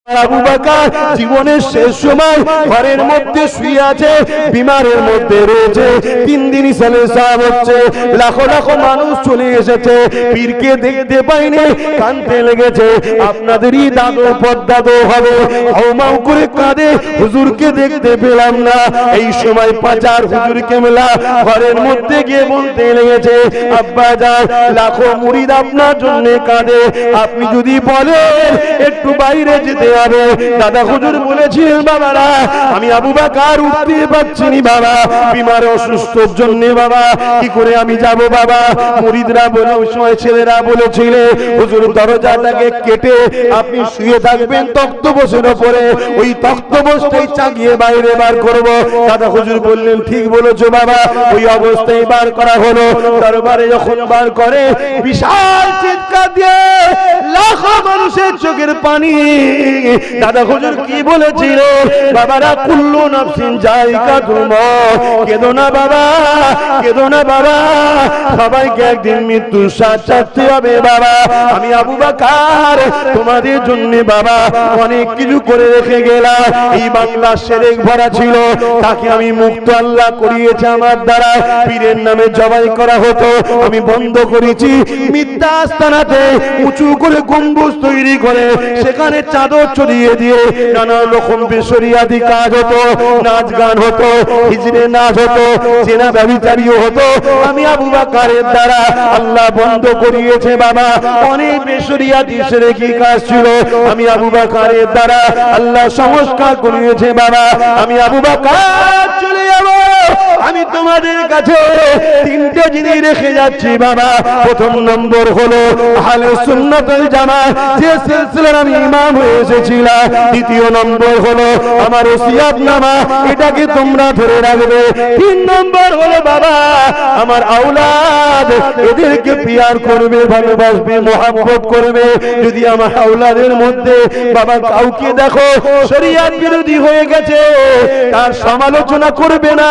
আবু বকর জীবনের শেষ সময় ঘরের মধ্যে শুয়ে আছে, বিমারের মধ্যে রয়েছে। 3 দিন সালেসাব হচ্ছে, লাখো লাখো মানুষ চলে এসেছে, পীরকে দেখতে পাইনি, কাঁদতে লেগেছে। আপনাদেরই দাদু পদ্দাদু হবে, হাউমাউ করে কাঁদে, হুজুরকে দেখতে পেলাম না। এই সময় পাচার হুজুর কেমলা ঘরের মধ্যে গিয়ে বলতে লেগেছে, আব্বা জান লাখো মুরিদ আপনার জন্য কাঁদে, আপনি যদি বলেন একটু বাইরে যেতে হবে। দাদা হুজুর বলেছিলেন, বাবারা আমি আবু বকর উঠতে পারছি না বাবা, বিমার অসুস্থর জন্য বাবা, কি করে আমি যাব বাবা। মুরিদরা বলে, ওই সময় ছেলেরা বলেছিল, হুজুর দরজাটাকে কেটে আপনি শুয়ে থাকবেন তক্তপোষের উপরে, ওই তক্তপোষটাই চাগিয়ে বাইরে বার করব। দাদা হুজুর বললেন, ঠিক বলেছো বাবা। ওই অবস্থায় বার করা হলো। দরবারে যখন বার করে, বিশাল চিৎকার দিয়ে লাখো মানুষের চোখের পানি। দাদা হুজুর কি বলেছিল, বাবারা কুল্লু নাফসিন যায়িকাতুল মউত, কেঁদো না বাবা, কেঁদো না বাবা, সবাইকে একদিন মৃত্যুর স্বাদ চাখতে হবে বাবা। আমি আবু বকর তোমাদের জন্য বাবা অনেক কিছু করে রেখে গেলাম। এই বাংলা শেরেক ভরা ছিল, তাকে আমি মুক্ত আল্লাহ করিয়েছে আমার দ্বারা। পীরের নামে জবাই করা হতো, আমি বন্ধ করেছি। মিথ্যা আস্তানাতে উঁচু করে গম্বুজ তৈরি করে সেখানে চাদর ছড়িয়ে দিয়ে নানা রকম বেশরিয়াতি কাজ হতো, নাচ গান হতো, হিজড়ে নাচ হতো, জেনা ব্যভিচারীও হতো। আমি আবু বকরের দ্বারা আল্লাহ বন্ধ করিয়েছে বাবা। অনেক বেশরিয়াতি শিরকি কাজ ছিল, আমি আবু বকরের দ্বারা আল্লাহ সংস্কার করিয়েছে বাবা। আমি আবু বকর চলে যাব। আমি তোমাদের কাছে 3টে জিনিস রেখে যাচ্ছি বাবা। প্রথম নম্বর হলো আহলে সুন্নাত ওয়াল জামাত, যে সিলসিলার আমি ইমাম হয়ে এসেছিলাম। দ্বিতীয় নম্বর হলো আমার ওসিয়াতনামা, এটাকে তোমরা ধরে রাখবে। 3 নম্বর হলো বাবা আমার আওলাদ, এদেরকে পিয়ার করবে, ভালোবাসবে, মহব্বত করবে। যদি আমার আওলাদের মধ্যে বাবা কাউকে দেখো শরীয়ত বিরোধী হয়ে গেছে, তার সমালোচনা করবে না,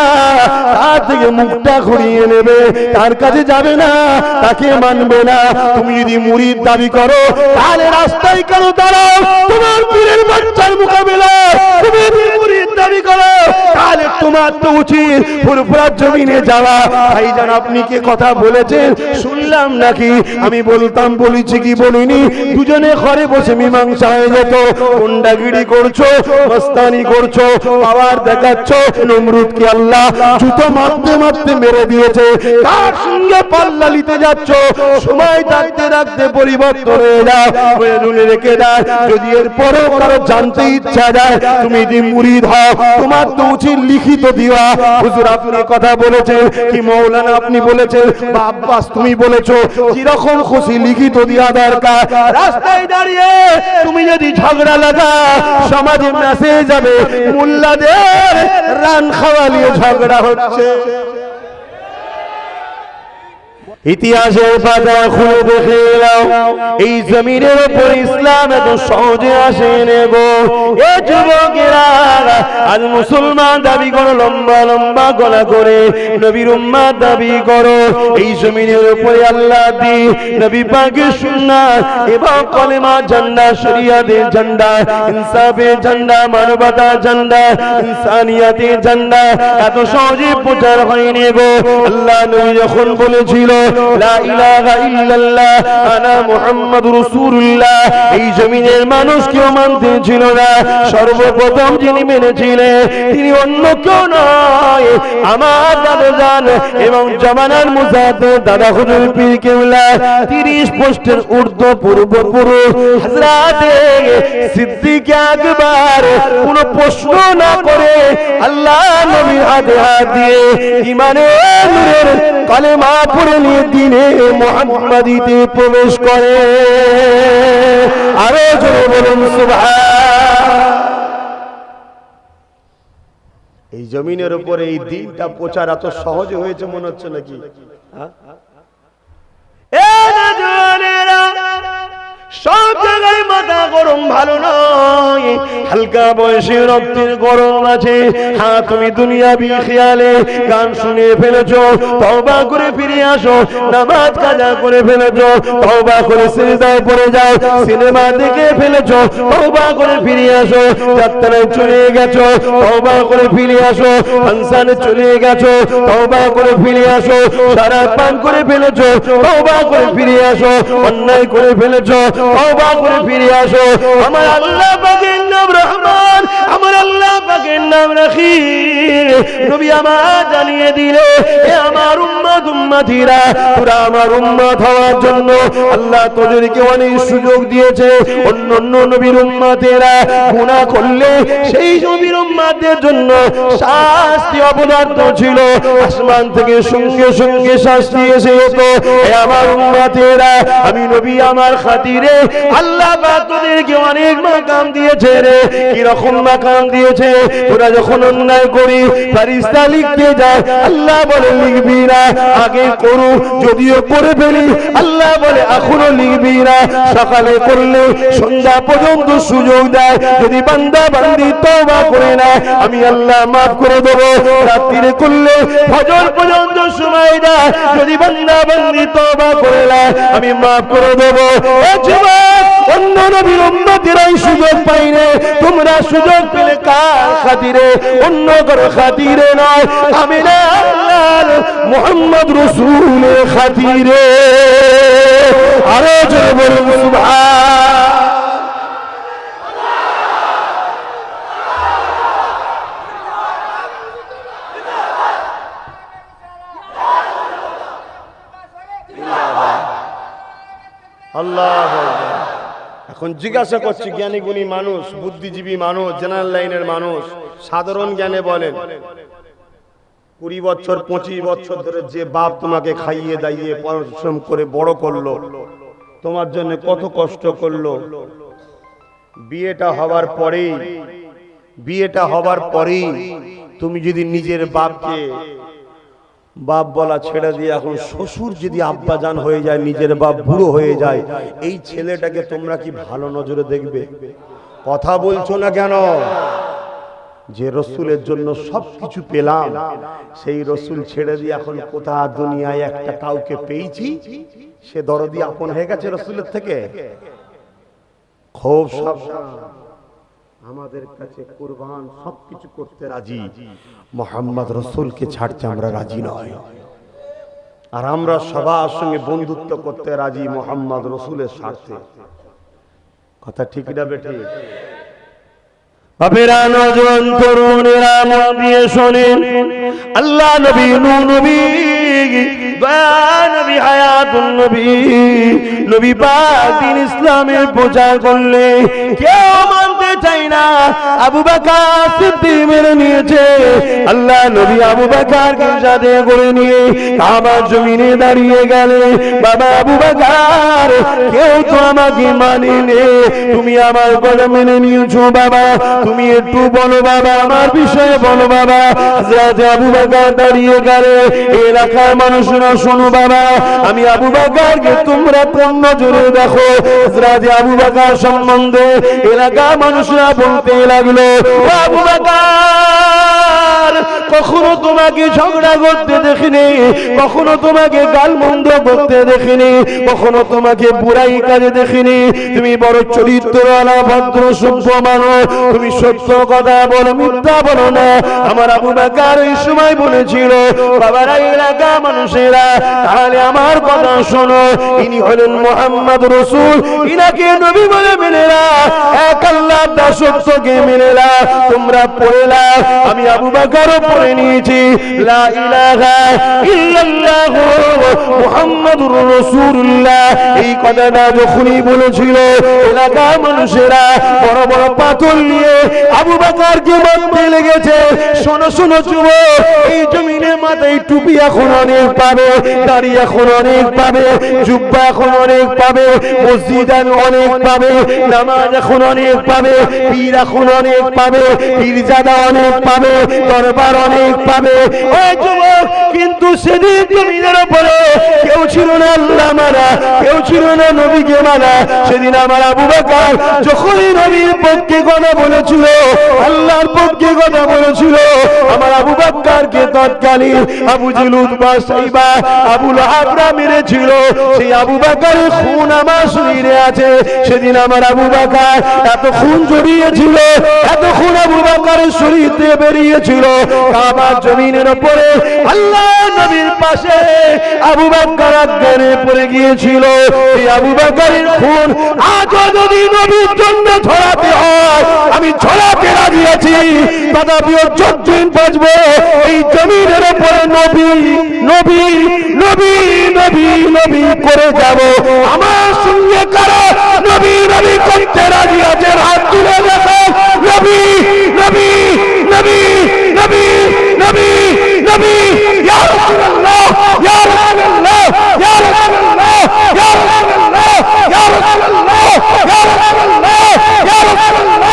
তার থেকে মুখটা ঘুরিয়ে নেবে, তার কাছে যাবে না, তাকে মানবে না। তুমি যদি মুরিদ দাবি করো, তাহলে রাস্তায় কেন দাঁড়াও? তোমার পীরের বাচ্চার মোকাবেলা তুমি মুরিদ দাবি করো, তাহলে তোমার তো উচিত ফুরফুরার জমিনে যাওয়া। ভাইজান আপনি কি কথা বলেছেন শুনলাম নাকি? আমি বলতাম, বলেছি কি বলিনি? দুজনে ঘরে বসে মীমাংসা হয়ে যেত। গুন্ডাগিরি করছো, মস্তানি করছো, পাওয়ার দেখাচ্ছ। নমরুদকে আল্লাহ জুতো মারতে মারতে মেরে দিয়েছে, তার সঙ্গে পাল্লা নিতে যাচ্ছ। সময় থাকতে থাকতে পরিবর্তন হয়ে যাও, প্রয়োজনে রেখে দাও। যদি এর পরেও কারো জানতে ইচ্ছা যায় তুমি যদি মুরিদ হও, তোমার তো উচিত লিখিত দিওয়া। হুজুর আপনি কথা বলেছেন কি, মৌলানা আপনি বলেছেন, বা আব্বাস তুমি বলেছো, যেরকম খুশি লিখিত দেওয়া দরকার। রাস্তায় দাঁড়িয়ে তুমি যদি ঝগড়া লাগা, সমাজে মেসেজ যাবে মোল্লাদের রান খাওয়ালিয়ে ঝগড়া হচ্ছে। ইতিহাসের পাতা খুলে দেখে নাও, এই জমিনের উপর ইসলাম এত সহজে আসেনি গো। এ যুবকেরা আজ মুসলমান দাবি করো, লম্বা লম্বা গলা করে নবীর উম্মত দাবি করো। এই জমিনের উপরে আল্লাহ দ্বীন, নবী পাকের সুন্নাত এবং কলেমা ঝান্ডা, শরিয়াতের ঝান্ডা, ইনসাফের ঝান্ডা, মানবতার ঝান্ডা, ইনসানিয়াতের ঝান্ডা এত সহজে প্রচার হয়নি গো। আল্লাহ নবী যখন বলেছিল লা ইলাহা ইল্লাল্লাহ আনা মুহাম্মাদুর রাসূলুল্লাহ, এই জমিনের মানুষ কেউ মানতে ছিল না। সর্বপ্রথম যিনি মেনেছিলেন তিনি অন্য কেউ নয়, আমার দাদাজান এবং জামানার মুজাদ্দিদ দাদা হুজুর পীর কেবলা 30 পোস্টের ঊর্ধ্ব পূর্বপুরুষ হযরত সিদ্দিক আকবর কোন প্রশ্ন না করে আল্লাহ নবীর হাতে হাত দিয়ে ঈমানের নূরের কালেমা পড়ে নিয়ে দিনে মুহাম্মাদিতে প্রবেশ করে। আরো জোরে বলুন সুবহান। এই জমিনের উপরে এই দিনটা প্রচার এত সহজে হয়েছে মনে হচ্ছে নাকি? সব জায়গায় মাথা গরম ভালো নয়, হালকা বয়সে রক্তের গরম আছে। হ্যাঁ, তুমি দুনিয়াবি খেয়ালে গান শুনে ফেলেছো, তওবা করে ফিরে আসো। নামাজ কাজা করে ফেলেছো, তওবা করে সিজদায় পড়ে যাও। সিনেমা দেখে ফেলেছো, তওবা করে ফিরে আসো। যাত্রায় চলে গেছো, তওবা করে ফিরে আসো। ফাংশনে চলে গেছো, তওবা করে ফিরে আসো। শরাব পান করে ফেলেছো, তওবা করে ফিরে আসো। অন্যায় করে ফেলেছো, তওবা করে ফিরে আসো। আমার আল্লাহ পাকের নাম রহমান, আমার আল্লাহ পাকের নাম রহিম। নবী আমার জানিয়ে দিলে, এ আমার উম্মত উম্মতিরা, তোরা আমার উম্মত হওয়ার জন্য আল্লাহ তোদেরকে অনেক সুযোগ দিয়েছে। অন্য নবীর উম্মতেরা গুনাহ করলে সেই নবীর উম্মতদের জন্য শাস্তি অবধারিত ছিল, আসমান থেকে সঙ্গে সঙ্গে শাস্তি এসে যেত। এ আমার উম্মতেরা, আমি নবী আমার খাতিরে আল্লাহ পাক তোদেরকে অনেক মাকাম দিয়েছে রে। কি রকম মাকাম দিয়েছে? তোরা যখন অন্যায় করি ফেরেশতা লিখতে যায়, আল্লাহ বলে লিখবি না, আগে করু, যদিও করে ফেলি আল্লাহ বলে এখনো লিখবি না। সকালে করলে সন্ধ্যা পর্যন্ত সুযোগ দেয়, যদি বান্দা বান্দি তওবা করে না আমি আল্লাহ মাফ করে দেব। রাত্রিরে করলে ফজর পর্যন্ত সময় দেয়, যদি বান্দা বান্দি তওবা করে না আমি মাফ করে দেব। ও যুবক, অন্য নবীর উম্মতেরাই সুযোগ পাইনে, তোমরা সুযোগ পেলে কার খাতিরে? অন্য কারো খাতিরে নয়, আমি না আল্লাহর মুহাম্মদ রাসূলের খাতিরে। আরে জোরে বলুন সুবহান। আল্লাহু আকবার। এখন জিজ্ঞাসা করছি, জ্ঞানী গুণী মানুষ, বুদ্ধিজীবী মানুষ, জেনারেল লাইনের মানুষ, সাধারণ জ্ঞানে বলেন, 20 বছর 25 বছর ধরে যে বাপ তোমাকে খাইয়ে দাইয়ে পরিশ্রম করে বড় করলো, তোমার জন্য কত কষ্ট করলো, বিয়েটা হবার পরেই তুমি যদি নিজের বাপকে বাপ বলা ছেড়ে দিয়ে এখন শ্বশুর যদি আব্বাজান হয়ে যায়, নিজের বাপ বুড়ো হয়ে যায়, এই ছেলেটাকে তোমরা কি ভালো নজরে দেখবে? কথা বলছো না কেন? যে রসুলের জন্য সবকিছু পেলাম, সেই রসুল ছেড়ে দিয়ে এখন কোথা দুনিয়ায় একটা কাউকে পেয়েছি, সে দরদি আপন হয়ে গেছে রসুলের থেকে। খুব সাবধান, আমাদের কাছে কুরবান সবকিছু করতে রাজি, মুহাম্মদ রাসূলকে ছাড়তে আমরা রাজি নয়। আর আমরা সবার সঙ্গে বন্ধুত্ব করতে রাজি মুহাম্মদ রাসূলের স্বার্থে। কথা ঠিক না বেঠিক? বাপেরা, নওজোয়ান তরুণেরা মন দিয়ে শোনেন, আল্লাহ নবী, নূর নবী, দয়া নবী, হায়াতুন নবী, নবী পাক দ্বীন ইসলামের প্রচার করলে কেউ মানতে চাই না। আবু বকর সিদ্দিক মেনে নিয়েছে। আল্লাহ নবী আবু বকরকে সাথে করে নিয়ে কাবার জমিনে দাঁড়িয়ে গেলে, বাবা আবু বকর, কেউ তো আমাকে মানেনি, তুমি আমার কথা মেনে নিয়েছো বাবা, তুমি একটু বলো বাবা, আমার বিষয়ে বলো বাবা। হযরত আবু বকর দাঁড়িয়ে গেলে, এলাকার মানুষরা শোনো বাবা, আমি আবু বকরকে তোমরা কোন নজরে দেখো। হযরত আবু বকর সম্বন্ধে এলাকার মানুষরা বলতে লাগলো, আবু বকর, কখনো তোমাকে ঝগড়া করতে দেখিনি, কখনো তোমাকে গালমন্দ করতে দেখিনি, কখনো তোমাকে বুড়াই কাজে দেখিনি, তুমি বড় চরিত্রওয়ালা ভদ্র সভ্য মানুষ, তুমি সত্য কথা বলো, মিথ্যা বলো না। আমার আবু বকর এই সময় বলেছিল, বাবারা, এলাকা মানুষেরা, তাহলে আমার কথা শোনো, ইনি হলেন মুহাম্মদ রাসূল, ইনাকে নবী বলে মেনে না, এক আল্লাহর দাসত্বকে মেনে না। তোমরা পড়ে না, আমি আবু বকরও পড়ে নিয়েছি, লা ইলাহা ইল্লাল্লাহ মুহাম্মাদুর রাসূলুল্লাহ। এই কথাটা যখনই বলেছিল, এলাকার মানুষেরা বড় বড় পাথর মাতল নিয়ে আবু বকরকে মারতে লেগেছে। শোনো শোনো যুবক, এই জমিনের মাথায় টুপি এখন অনেক পাবে, দাড়ি এখন অনেক পাবে, জুব্বা এখন অনেক পাবে, মসজিদ অনেক পাবে, নামাজ এখন অনেক পাবে, পীর এখন অনেক পাবে, পীরজাদা অনেক পাবে, দরবার অনেক পাবে। ওই যুবক, কিন্তু সেদিন জমিনের উপরে কেউ ছিল না আল্লাহ মানা, কেউ ছিল না নবীকে মানা। সেদিন আমার আবু বকর যখনই নবীর পক্ষে কথা বলেছিল, আল্লাহর পক্ষে কথা বলেছিল, আমার আবু বকরকে তৎকালীন আবু জেহেল, উতবা, সাইবা, আবু লাহাবরা মেরেছিল। সেই আবু বকরের খুন আমার শরীরে আছে। সেদিন আমার আবু বকর এত খুন জড়িয়েছিল, এত খুন আবু বকরের শরীর থেকে বেরিয়েছিল, কাবার জমিনের উপরে আল্লাহ নবীর পাশে আবু বকর অজ্ঞানে পড়ে গিয়েছিল। এই আবু বকরের খুন আজও যদি নবীর জন্য ছড়াতে হয়, আমি ছড়াতে রাজি আছি। তথাপিও যতদিন বাঁচবো এই জমিনের উপরে নবী নবী নবী নবী নবী করে যাব। আমার সঙ্গে কারো নবী নবী করতে রাজি আছে? হাত তুলে দেখো। নবী নবী নবী নবী নবী নবী, ইয়া রাসূলুল্লাহ, ইয়া রাসূলুল্লাহ, ইয়া রাসূলুল্লাহ, ইয়া রাসূলুল্লাহ, ইয়া রাসূলুল্লাহ, ইয়া রাসূলুল্লাহ, ইয়া রাসূলুল্লাহ,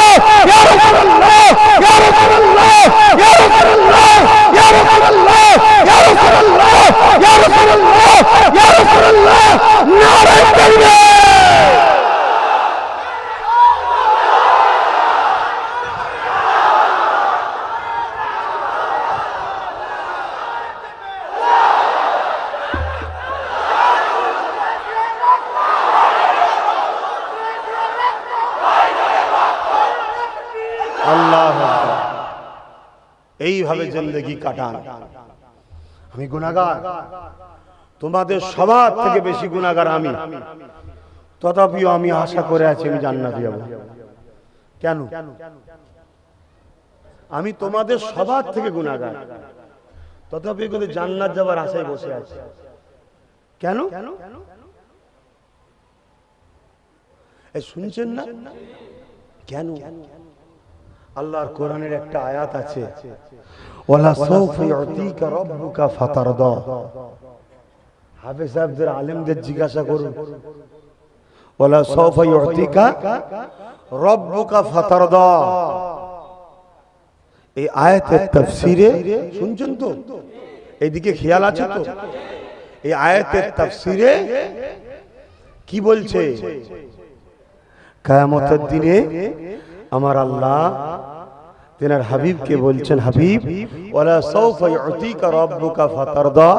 ইয়া রাসূলুল্লাহ, ইয়া রাসূলুল্লাহ, ইয়া রাসূলুল্লাহ, ইয়া রাসূলুল্লাহ, ইয়া রাসূলুল্লাহ, ইয়া রাসূলুল্লাহ, ইয়া রাসূলুল্লাহ, নারে তাকবীর। এইভাবে জিন্দেগি কাটান। আমি গুনাহগার, তোমাদের সবার থেকে বেশি গুনাহগার আমি। তথাপিও আমি আশা করে আছি আমি জান্নাতে যাব। কেন? আমি তোমাদের সবার থেকে গুনাহগার, তথাপিও কিন্তু জান্নাত যাবার আশায় বসে আছি। কেন? এই শুনছেন না? কেন? আল্লাহর কোরআনের একটা আয়াত আছে, ওয়ালা সাউফা ইউতিকা রাব্বুকা ফাতারদা। হাফেজ সাহেবদের, আলেমদের জিজ্ঞাসা করুন, ওয়ালা সাউফা ইউতিকা রাব্বুকা ফাতারদা, এই আয়াতের তাফসীরে শুনছেন তো? এইদিকে খেয়াল আছে তো? এই আয়াতের তাফসীরে কি বলছে? কিয়ামতের দিনে আমার আল্লাহ তেনার হাবিবকে বলছেন, হাবিব, ওয়ালা সাউফা ইউতিকা রাব্বুকা ফাতারদা,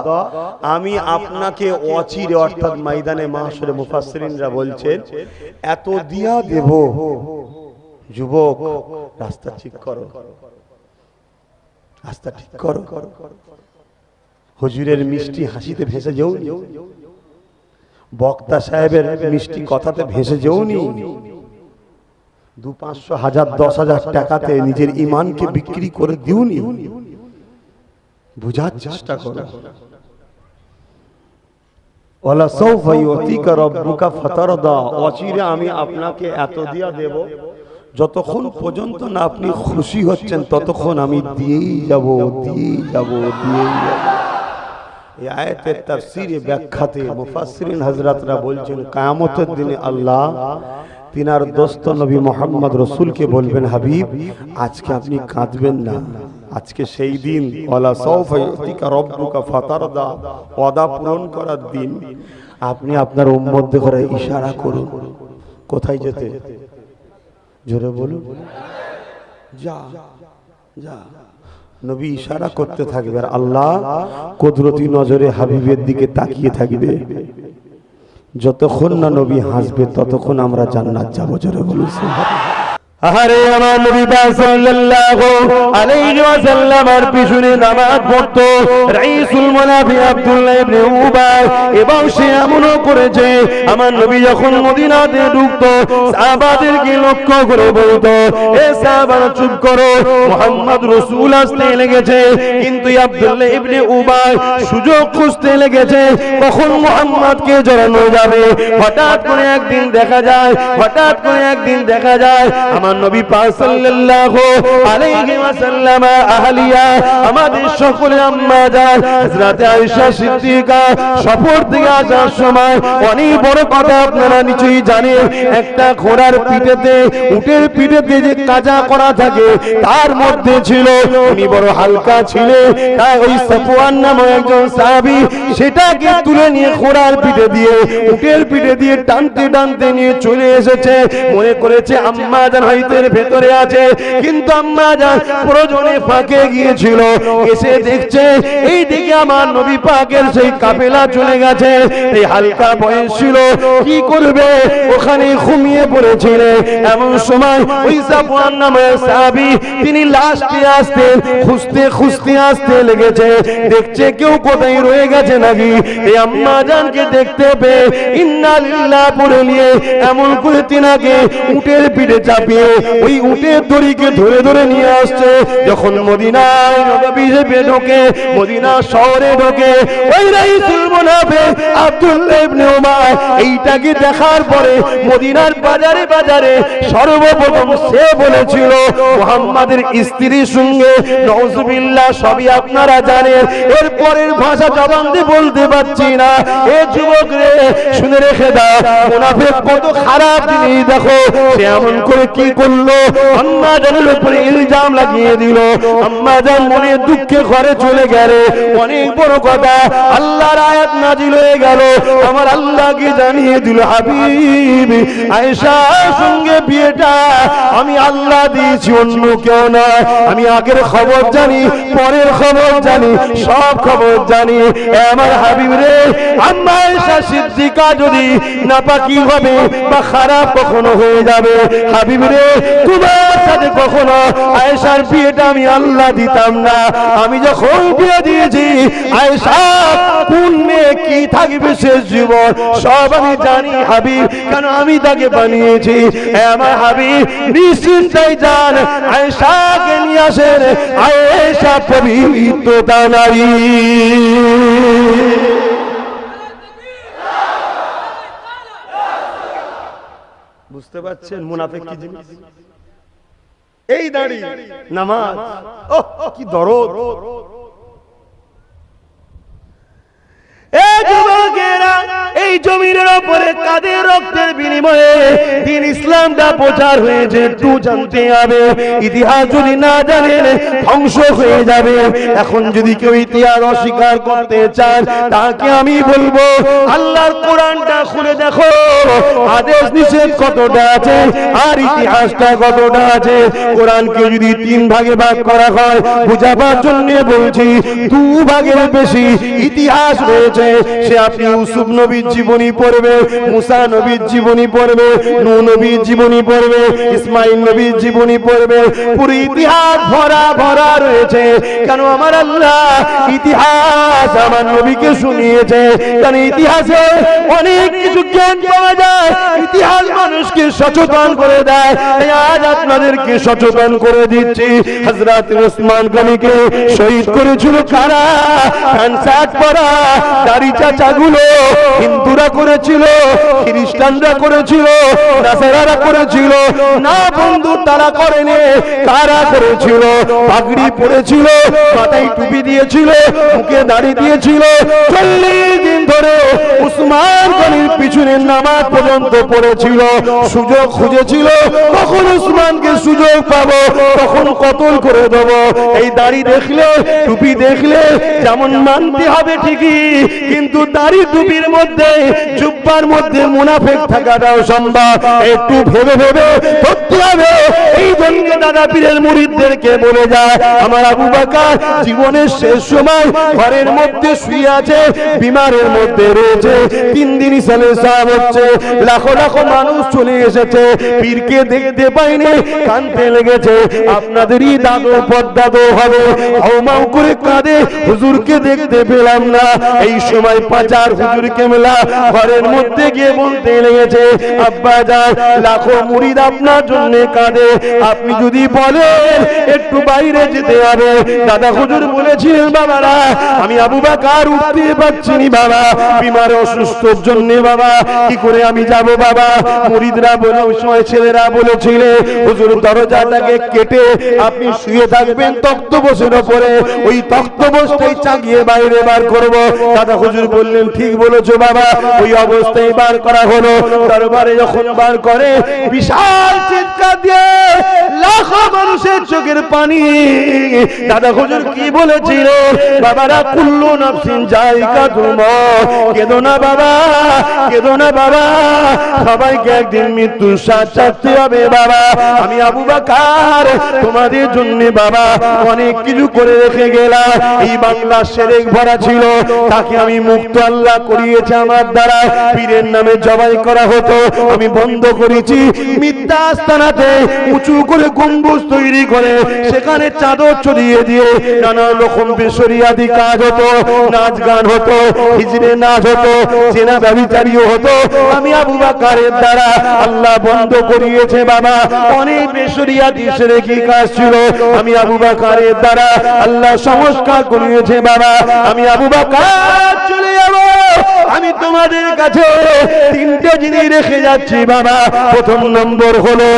আমি আপনাকে অচিরে, অর্থাৎ ময়দানে মাহশরে মুফাসসিরিনরা বলছেন এত দিয়া দেব। যুবক, রাস্তা ঠিক করো, রাস্তা ঠিক করো। হুজুরের মিষ্টি হাসিতে ভেসে যাও, বক্তা সাহেবের মিষ্টি কথাতে ভেসে যাওনি। 200, 500, 1000, 10,000 টাকাতে নিজের ঈমানকে বিক্রি করে দিওনি। বুঝার চেষ্টা করো। ওয়ালা সাউফা ইউতিকা রাব্বুকা ফাতারদা, অচিরে আমি আপনাকে এত দিয়া দেব, যতক্ষণ পর্যন্ত না আপনি খুশি হচ্ছেন ততক্ষণ আমি দিয়েই যাব, দিয়েই যাব, দিয়েই যাব। এই আয়াতের তাফসীরে ব্যাখ্যাতে মুফাসসিরিন হযরতরা বলছেন, কিয়ামতের দিনে আল্লাহ তিনার দোস্ত নবী মুহাম্মদ রাসূলকে বলবেন, হাবিব, আজকে আপনি কাঁদবেন না, আজকে সেই দিন, ওয়ালা সাউফা ইউতিকা রাব্বুকা ফাতারদা, ওয়াদা পূরণ করার দিন। আপনি আপনার উম্মতদের করে ইশারা করুন, কোথায় যেতে? জোরে বলুন, যা যা। নবী ইশারা করতে থাকবে, আর আল্লাহ কুদরতি নজরে হাবিবের দিকে তাকিয়ে থাকবে। যতক্ষণ না নবী হাসবে ততক্ষণ আমরা জান্নাত যাব। জোরে বলুন সুবহানাল্লাহ। আরে আমার নবী সাল্লাল্লাহু আলাইহি ওয়াসাল্লামের পিছনে নামাজ পড়তো রাইসুল মুনাফিক আব্দুল্লাহ ইবনে উবাই, এবং সে এমনও করেছে আমার নবী যখন মদিনাতে ঢুকতো সাহাবাদেরকে লক্ষ্য করে বলতো, এ সাহাবারা চুপ করো, মুহাম্মদ রাসূল আসতে লেগেছে। কিন্তু আব্দুল্লাহ ইবনে উবাই সুযোগ খুঁজতে লেগেছে কখন মুহাম্মদকে জড়ানো যাবে। হঠাৎ করে একদিন দেখা যায় আমার আমার নবী পাক সাল্লাল্লাহু আলাইহি ওয়াসাল্লাম আহলিয়া আমাদের সকলে আম্মা জান হযরত আয়েশা সিদ্দিকা সফর থেকে আসার সময় অনেক বড় কথা আপনারা নিশ্চয়ই জানেন। একটা ঘোড়ার পিঠেতে উটের পিঠেতে যে কাজা করা থাকে তার মধ্যে ছিল, উনি বড় হালকা ছিলেন, তাই ওই সাফওয়ান নামক একজন সাহাবী সেটাকে তুলে নিয়ে ঘোড়ার পিঠে দিয়ে উটের পিঠে দিয়ে টানতে টানতে নিয়ে চলে এসেছে। মনে করেছে আম্মা জান হয়তো এর ভেতরে আছে, কিন্তু আম্মা জান প্রয়োজনে ফাঁকে গিয়েছিল। এসে দেখছে এই দিকে আমার নবী পাকের সেই কাফেলা চলে গেছে। এই হালকা বয়স ছিল, কি করবে, ওখানে ঘুমিয়ে পড়েছিলেন। এমন সময় ওই সাফওয়ান নামের সাহাবী তিনি লাস্টে আসতেন, খুঁজতে খুঁজতে আসতে লেগেছে, দেখছে কেউ কোথায় রয়ে গেছে নাকি। এই আম্মা জানকে দেখতে পেয়ে ইন্না লিল্লাহ পড়ে নিয়ে এমন করে তিনাকে উটের পিঠে চাপিয়ে ওই উটের দড়িকে ধরে ধরে নিয়ে আসছে। যখন মদিনায় নববী ঢোকে, মদিনা শহরে ঢোকে, ওই রাইসুল মুনাফিক আব্দুল্লাহ ইবনে উমার এইটাকে দেখার পরে মদিনার বাজারে বাজারে সর্বপ্রথম সে বলেছিল মুহাম্মাদের স্ত্রীর সঙ্গে নাউজুবিল্লাহ, সবই আপনারা জানেন। এর পরের ভাষা জবান দিয়ে বলতে পারছি না। এ যুবক রে, শুনে রেখে দাও, মুনাফিক কত খারাপ জিনিস দেখো। সে এমন করে কি করলো, আম্মা জানের উপরে ইলজাম লাগিয়ে দিল। আম্মা জান মনে দুঃখে ঘরে চলে গেল। অনেক বড় কথা, আল্লাহর আয়াত নাজিল হয়ে গেল। আমার আল্লাহকে জানিয়ে দিল, হাবিব আয়েশার সঙ্গে বিয়েটা আমি আল্লাহ দিয়েছি, অন্য কেউ না। আমি আগের খবর জানি, পরের খবর জানি, সব খবর জানি। আমার হাবিব রে, আম্মা আয়েশা সিদ্দিকা যদি নাপাকি হবে বা খারাপ কখনো হয়ে যাবে, হাবিব রে তোমার সাথে কখনো আয়েশার বিয়েটা আমি আল্লাহ দিতাম না। আমি যখন বিয়ে দিয়েছি আয়েশা কোন মেয়ে কি থাকবে শেষ জীবন সব আমি জানি হাবিব, কেন আমি তাকে বানিয়েছি। আমার হাবিব নিশ্চিন্তায় যান, আয়েশাকে নিয়ে আসেন। আয়েশা পবিত্রতা নারী। বুঝতে পারছেন মুনাফিক কি জিনিস? এই দাড়ি, নামাজ, ওহ কি দরদ। এই জমিনের উপরে কাদের রক্তের বিনিময়ে দিন ইসলামটা প্রচার হয়েছে, একটু জানতে হবে। ইতিহাস যদি না জানেন ধ্বংস হয়ে যাবে। এখন যদি কেউ ইতিহাস অস্বীকার করতে চান, তাকে আমি বলবো আল্লাহর কোরআনটা খুলে দেখো, আদেশ নিষেধ কতটা আছে আর ইতিহাসটা কতটা আছে। কোরআনকে যদি 3 ভাগে ভাগ করা হয়, বুঝাবার জন্য বলছি 2 ভাগের বেশি ইতিহাস রয়েছে। সে আপনি ইউসুফ নবীর জীবনী পড়বে, মুসা নবীর জীবনী পড়বে, নূহ নবীর জীবনী পড়বে, ইসমাইল নবীর জীবনী পড়বে, পুরো ইতিহাস ভরা ভরা রয়েছে। কেন আমার আল্লাহ ইতিহাস আমার নবীকে শুনিয়েছে, কারণ ইতিহাসে অনেক কিছু জ্ঞান পাওয়া যায়। ইতিহাস মানুষকে সচেতন করে দেয়। আজ আপনাদেরকে সচেতন করে দিচ্ছি। হযরত ওসমান গনিকে শহীদ করেছিল কারা? প্যান্ট পরা দাড়ি চাচাগুলো হিন্দুরা করেছিল, খ্রিস্টানরা করেছিল, নাসারারা করেছিল না বন্ধু, তারা করেনি। কারা করেছিল? পাগড়ি পরেছিল, মাথায় টুপি দিয়েছিল, মুখে দাড়ি দিয়েছিল। 40 দিন ধরে ওসমান গনির পিছনে নামাজ পর্যন্ত পড়েছিল। সুযোগ খুঁজেছিল, কখন ওসমানকে সুযোগ পাবো, তখন কতল করে দেবো। এই দাড়ি দেখলে, টুপি দেখলে যেমন মানতে হবে ঠিকই, কিন্তু দাড়ি টুপির মধ্যে, জুব্বার মধ্যে মুনাফিক থাকাটাও সম্ভব। একটু ভেবে ভেবে ধরতে হবে। এই জন্য দাদা পীরের মুরিদদেরকে বলে যায়, আমার আবু বকর জীবনের শেষ সময় ঘরের মধ্যে শুয়ে আছে, বিমারের মধ্যে রয়েছে। 3 দিন ইসালে সাহেব হচ্ছে, লাখো লাখো মানুষ চলে এসেছে, পীরকে দেখতে পাইনি, কাঁদতে লেগেছে। আপনাদেরই দাদু পদ্দাদু হবে, হাউমাউ করে কাঁদে, হুজুরকে দেখতে পেলাম না। এই সময় পাচার হুজুর কেমলা ঘরের মধ্যে গিয়ে বলতে লেগেছে, আব্বা জান লাখো মুরিদ আপনার জন্য কাঁদে, আপনি যদি বলেন একটু বাইরে যেতে হবে। দাদা হুজুর বলেছিলেন, বাবারা আমি আবু বকর উঠতে পারছি না বাবা, বিমার অসুস্থর জন্য বাবা, কি করে আমি যাব বাবা। মুরিদরা বলে, ওই সময় ছেলেরা বলেছিল, হুজুর দরজাটাকে কেটে আপনি শুয়ে থাকবেন তক্তপোষের উপরে, ওই তক্তপোষটাই চাগিয়ে বাইরে বার করব। দাদা হুজুর বললেন, ঠিক বলেছো বাবা। ওই অবস্থায় বার করা হলো। দরবারে যখন বার করে, বিশাল চিৎকার দিয়ে লাখো মানুষের চোখের পানি। দাদা হুজুর কি বলেছিল, বাবারা কুল্লু নাফসিন যায়িকাতুল মউত, কেঁদো না বাবা, কেঁদো না বাবা, সবাইকে একদিন মৃত্যুর স্বাদ চাখতে হবে বাবা। আমি আবু বকর তোমাদের জন্য বাবা অনেক কিছু করে রেখে গেলাম। এই বাংলা শেরেক ভরা ছিল, তাকে আমি মুক্ত আল্লাহ করিয়েছে আমার দ্বারা। পীরের নামে জবাই করা হতো, আমি বন্ধ করেছি। মিথ্যা আস্তানাতে উঁচু করে গম্বুজ তৈরি করে সেখানে চাদর ছড়িয়ে দিয়ে নানা রকম বেশরিয়াদি কাজ হতো, নাচ গান হতো, হিজড়ে নাচ হতো, জেনা ব্যভিচারীও হতো। আমি আবু বকরের দ্বারা আল্লাহ বন্ধ করিয়েছে বাবা। অনেক বেশরিয়াদি শিরকি কাজ ছিল, আমি আবু বকরের দ্বারা আল্লাহ সংস্কার করিয়েছে বাবা। আমি আবু বকর চলে যাব। আমি তোমাদের কাছে তিনটে জিনিস রেখে যাচ্ছি বাবা। প্রথম নম্বর হলো